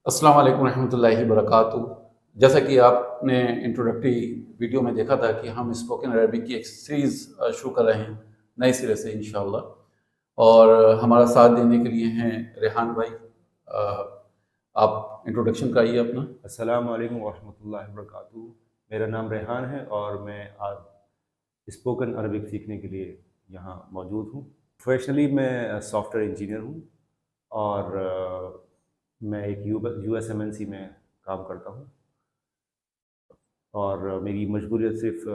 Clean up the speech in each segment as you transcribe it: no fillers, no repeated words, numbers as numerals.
السلام علیکم ورحمۃ اللہ وبرکاتہ۔ جیسا کہ آپ نے انٹروڈکٹری ویڈیو میں دیکھا تھا کہ ہم اسپوکن عربک کی ایک سیریز شروع کر رہے ہیں نئے سرے سے انشاءاللہ، اور ہمارا ساتھ دینے کے لیے ہیں ریحان بھائی۔ آپ انٹروڈکشن کرائیے اپنا۔ السلام علیکم ورحمۃ اللہ وبرکاتہ۔ میرا نام ریحان ہے اور میں آج اسپوکن عربک سیکھنے کے لیے یہاں موجود ہوں۔ پروفیشنلی میں سافٹ ویئر انجینئر ہوں اور میں ایک U S M N C میں کام کرتا ہوں، اور میری مشغولیت صرف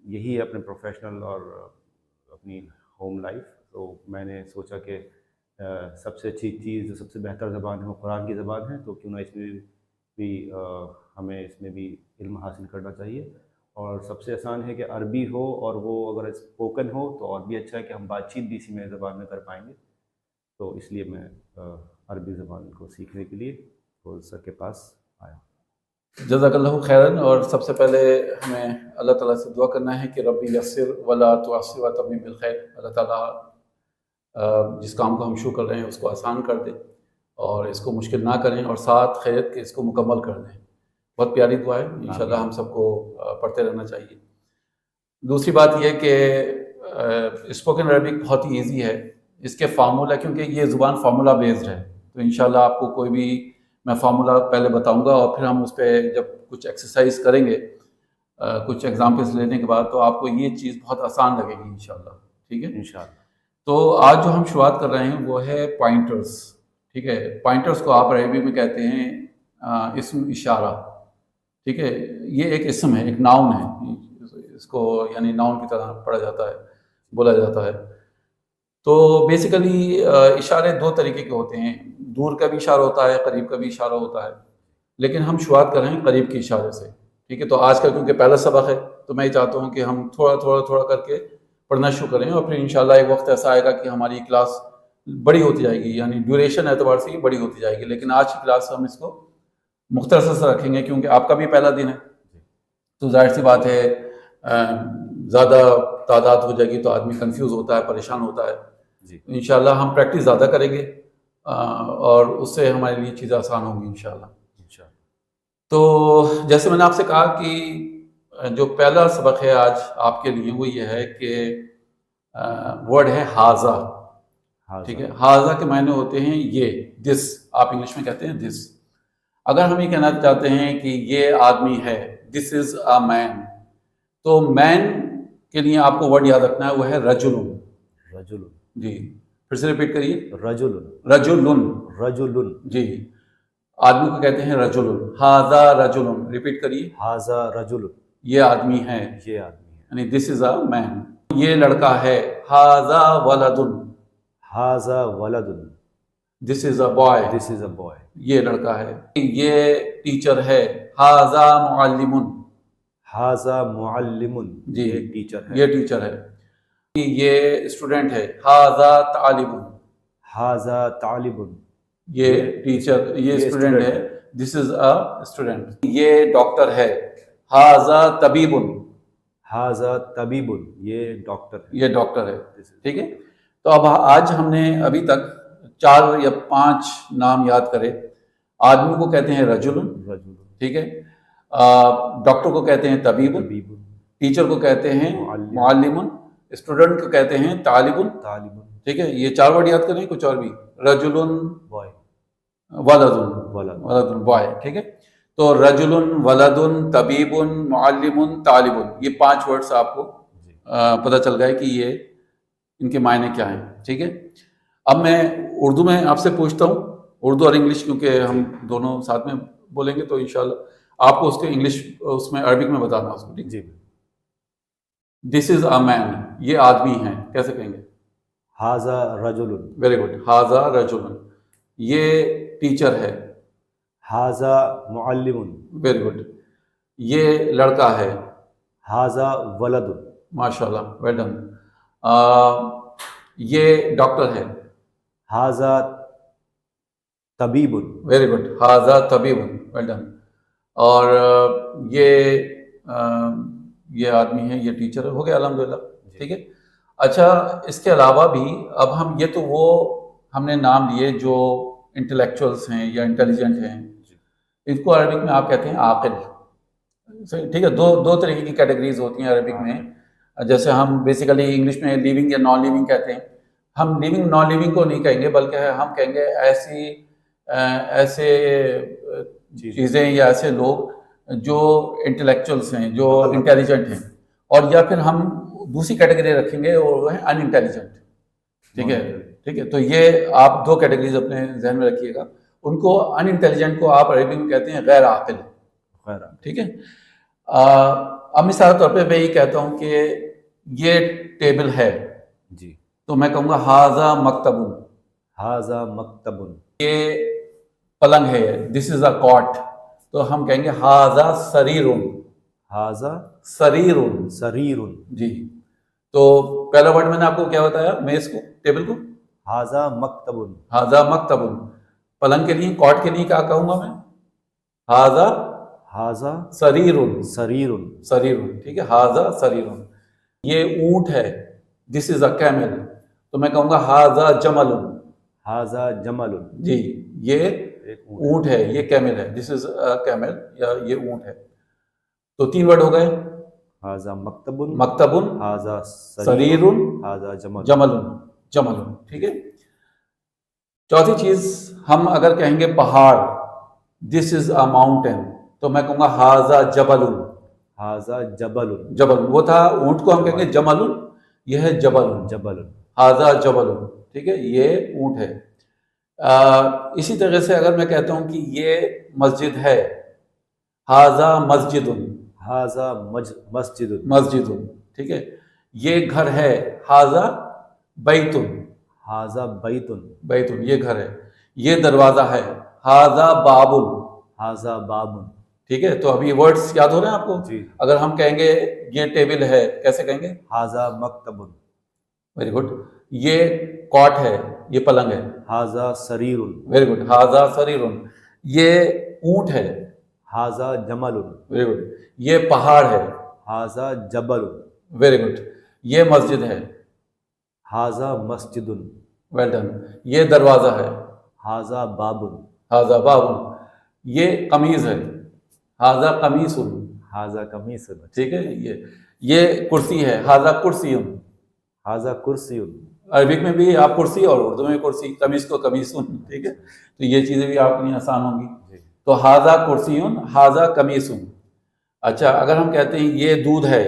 یہی ہے اپنے پروفیشنل اور اپنی ہوم لائف۔ تو میں نے سوچا کہ سب سے اچھی چیز، جو سب سے بہتر زبان ہے وہ قرآن کی زبان ہے، تو کیوں نہ اس میں بھی ہمیں اس میں بھی علم حاصل کرنا چاہیے۔ اور سب سے آسان ہے کہ عربی ہو، اور وہ اگر اسپوکن ہو تو اور بھی اچھا ہے کہ ہم بات چیت بھی اسی میں زبان میں کر پائیں گے۔ تو اس لیے میں عربی زبان کو سیکھنے کے لیے سر کے پاس آیا۔ جزاک اللہ خیراً۔ اور سب سے پہلے ہمیں اللہ تعالیٰ سے دعا کرنا ہے کہ ربی یسر ولا تعسر وتمم بالخیر۔ اللہ تعالیٰ جس کام کو ہم شروع کر رہے ہیں اس کو آسان کر دیں اور اس کو مشکل نہ کریں، اور ساتھ خیریت کے اس کو مکمل کر دیں۔ بہت پیاری دعا ہے، انشاءاللہ ہم سب کو پڑھتے رہنا چاہیے۔ دوسری بات یہ کہ اسپوکن عربک بہت ہی ایزی ہے، اس کے فارمولا، کیونکہ یہ زبان فارمولا بیسڈ ہے، تو انشاءاللہ آپ کو کوئی بھی میں فارمولا پہلے بتاؤں گا، اور پھر ہم اس پہ جب کچھ ایکسرسائز کریں گے کچھ ایگزامپلس لینے کے بعد، تو آپ کو یہ چیز بہت آسان لگے گی انشاءاللہ۔ ٹھیک ہے انشاءاللہ۔ تو آج جو ہم شروعات کر رہے ہیں وہ ہے پوائنٹرز۔ ٹھیک ہے، پوائنٹرز کو آپ عربی میں کہتے ہیں اسم اشارہ۔ ٹھیک ہے، یہ ایک اسم ہے، ایک ناؤن ہے، اس کو یعنی ناؤن کی طرح پڑھا جاتا ہے، بولا جاتا ہے۔ تو بیسیکلی اشارے دو طریقے کے ہوتے ہیں، دور کا بھی اشارہ ہوتا ہے، قریب کا بھی اشارہ ہوتا ہے، لیکن ہم شروعات کر رہے ہیں قریب کے اشارے سے۔ ٹھیک ہے، تو آج کا کیونکہ پہلا سبق ہے تو میں چاہتا ہوں کہ ہم تھوڑا کر کے پڑھنا شروع کریں، اور پھر انشاءاللہ ایک وقت ایسا آئے گا کہ ہماری کلاس بڑی ہوتی جائے گی، یعنی ڈیوریشن اعتبار سے ہی بڑی ہوتی جائے گی، لیکن آج کی کلاس ہم اس کو مختصر سے رکھیں گے کیونکہ آپ کا بھی پہلا دن ہے، تو ظاہر سی بات ہے زیادہ تعداد ہو جائے گی تو آدمی کنفیوز ہوتا ہے، پریشان ہوتا ہے۔ انشاءاللہ ہم پریکٹس زیادہ کریں گے اور اس سے ہمارے لیے چیزیں آسان ہوں گی انشاءاللہ۔ تو جیسے میں نے آپ سے کہا کہ جو پہلا سبق ہے آج آپ کے لیے وہ یہ ہے کہ ورڈ ہے ہاذا۔ ٹھیک ہے، ہاذا کے معنی ہوتے ہیں یہ، دس، آپ انگلش میں کہتے ہیں دس۔ اگر ہم یہ کہنا چاہتے ہیں کہ یہ آدمی ہے، دس از اے مین، تو مین کے لیے آپ کو ورڈ یاد رکھنا ہے، وہ ہے رجل۔ رجل، جی پھر سے ریپیٹ کریے، رجل، رجل۔ رجل، جی، آدمی کو کہتے ہیں رجل۔ ہاذا رجل، ریپیٹ کریے، ہاذا رجل، یہ آدمی ہے، یہ آدمی ہے، یعنی دس از اے مین۔ یہ لڑکا ہے، ہاذا ولد، ہاذا ولد، دس از a boy, this is a boy, یہ لڑکا ہے۔ یہ ٹیچر ہے، ہاذا معلم، ہاذا معلم، جی یہ ٹیچر ہے، یہ ٹیچر ہے۔ یہ اسٹوڈنٹ ہے، ہاذا طالب، ہاذا طالب، یہ ٹیچر، یہ اسٹوڈنٹ ہے، دس از اے اسٹوڈنٹ۔ یہ ڈاکٹر ہے، ہاذا طبیب، ہاذا طبیب، یہ ڈاکٹر ہے، یہ ڈاکٹر ہے۔ ٹھیک ہے، تو اب آج ہم نے ابھی تک 4 یا 5 نام یاد کرے۔ آدمی کو کہتے ہیں رجل، ٹھیک ہے، ڈاکٹر کو کہتے ہیں طبیب، ٹیچر کو کہتے ہیں معلم، اسٹوڈنٹ کو کہتے ہیں طالب۔ ٹھیک ہے، یہ 4 ورڈ یاد کریں، کچھ اور بھی، رجل، ولد، بوائے۔ ٹھیک ہے، تو رجل، ولد، طبیب، معلم، طالب، یہ 5 ورڈز آپ کو پتہ چل گئے کہ یہ ان کے معنی کیا ہیں۔ ٹھیک ہے، اب میں اردو میں آپ سے پوچھتا ہوں، اردو اور انگلش کیونکہ ہم دونوں ساتھ میں بولیں گے، تو انشاءاللہ آپ کو اس کے انگلش اس میں عربک میں بتانا اس کو۔ ٹھیک، جی، دس از اے مین، یہ آدمی ہیں، کیسے کہیں گے؟ ہاذا رجل، ویری گڈ، ہاذا رجل۔ یہ ٹیچر ہے، ہاذا معلم، ویری گڈ۔ یہ لڑکا ہے، ہاذا ولد، ماشاء اللہ، ویل ڈن۔ یہ ڈاکٹر ہے، ہاذا طبیب، ویری گڈ، ہاذا طبیب، ویل ڈن۔ اور یہ آدمی ہے، یہ ٹیچر ہے، ہو گیا الحمدللہ۔ ٹھیک ہے، اچھا اس کے علاوہ بھی اب ہم یہ تو وہ ہم نے نام لیے جو انٹلیکچوئلس ہیں یا انٹیلیجنٹ ہیں، اس کو عربک میں آپ کہتے ہیں عاقل. ٹھیک ہے, دو طریقے کی کیٹیگریز ہوتی ہیں عربک میں. جیسے ہم بیسیکلی انگلش میں لیونگ یا نان لیونگ کہتے ہیں. ہم لیونگ نان لیونگ کو نہیں کہیں گے, بلکہ ہم کہیں گے ایسے چیزیں یا ایسے لوگ جو انٹلیکچوئلس ہیں, جو انٹیلیجنٹ ہیں, اور یا پھر ہم دوسری کیٹیگری رکھیں گے اور وہ ہیں ان انٹیلیجنٹ. ٹھیک ہے, ٹھیک ہے. تو یہ آپ دو کیٹیگریز اپنے ذہن میں رکھیے گا. ان کو ان انٹیلیجنٹ کو آپ عربی میں کہتے ہیں غیر عاقل. ٹھیک ہے. اب مثال طور پہ میں یہ کہتا ہوں کہ یہ ٹیبل ہے جی, تو میں کہوں گا ھذا مکتب. ھذا مکتب. یہ پلنگ ہے, دس از اے کاٹ, تو ہم کہیں گے ھذا سریر. ھذا سریر. سریر. جی. تو پہلا ورڈ میں نے آپ کو کیا بتایا, میز کو, ٹیبل کو, ھذا مکتب. ھذا مکتب. پلنگ کے لیے, کاٹ کے لیے کیا کہوں گا میں, ھذا ھذا سریر. سریر. سریر. ٹھیک ہے, ھذا سریر. یہ اونٹ ہے, دس از اے کیمل, تو میں کہوں گا ھذا جمل. ھذا جمل. جی, یہ اونٹ ہے, یہ کیمل ہے, دس از اے کیمل, یا یہ اونٹ ہے. تو 3 ورڈ ہو گئے, ھذا مکتب, مکتب, ھذا سریر, ھذا جمل. جمل. ٹھیک ہے. چوتھی چیز, ہم اگر کہیں گے پہاڑ, دس از اے ماؤنٹین, تو میں کہوں گا ھذا جبل. ھذا جبل. جبل وہ تھا, اونٹ کو ہم کہیں گے جمل, یہ ہے جبل. جبل. ھذا جبل. ٹھیک ہے, یہ اونٹ ہے. اسی طرح سے اگر میں کہتا ہوں کہ یہ مسجد ہے, ھذا مسجد. ھذا مسجد. مسجد. ٹھیک ہے. یہ گھر ہے, ھذا بیت. ھذا بیت. بیت, یہ گھر ہے. یہ دروازہ ہے, ھذا باب. ھذا باب. ٹھیک ہے. تو اب یہ ورڈز یاد ہو رہے ہیں آپ کو. جی. اگر ہم کہیں گے یہ ٹیبل ہے, کیسے کہیں گے, ھذا مکتب. Very good. یہ کاٹ ہے, یہ پلنگ ہے, ھذا سریر. Very good, ھذا سریر. یہ اونٹ ہے, ھذا جمل. Very good. یہ پہاڑ ہے, ھذا جبل. Very good. یہ مسجد ہے, ھذا مسجد. Well done. یہ دروازہ ہے, ھذا باب. ھذا باب. یہ قمیض ہے, ھذا قمیص. ھذا قمیص. ٹھیک ہے. یہ کرسی ہے, ھذا کرسی. ھذا کرسی. عربک میں بھی آپ کرسی, اور اردو میں کرسی, قمیص کو قمیص. ٹھیک ہے. تو یہ چیزیں بھی آپ کے لیے آسان ہوں گی. تو ھذا کرسی, ھذا قمیص. اچھا, اگر ہم کہتے ہیں یہ دودھ ہے,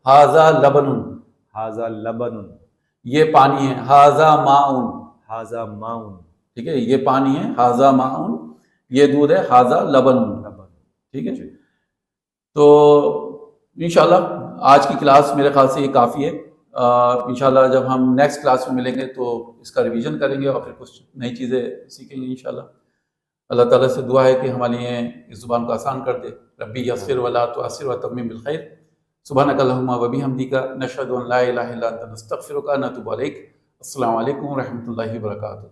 ھذا لبن. ھذا لبن. یہ پانی ہے, ھذا ماء. ھذا ماء. ٹھیک ہے, یہ پانی ہے, ھذا ماء. یہ دودھ ہے, ھذا لبن. ٹھیک ہے. تو انشاءاللہ آج کی کلاس میرے خیال سے یہ کافی ہے. انشاءاللہ جب ہم نیکسٹ کلاس میں ملیں گے تو اس کا ریویژن کریں گے اور پھر کچھ نئی چیزیں سیکھیں گے انشاءاللہ. اللہ تعالیٰ سے دعا ہے کہ ہمارے لیے اس زبان کو آسان کر دے. ربی یسر ولا تعسر وتمم بالخیر. سبحانک اللہم وبحمدک, نشہد ان لا الہ الا انت, نستغفرک ونتوب الیک. السلام علیکم ورحمۃ اللہ وبرکاتہ.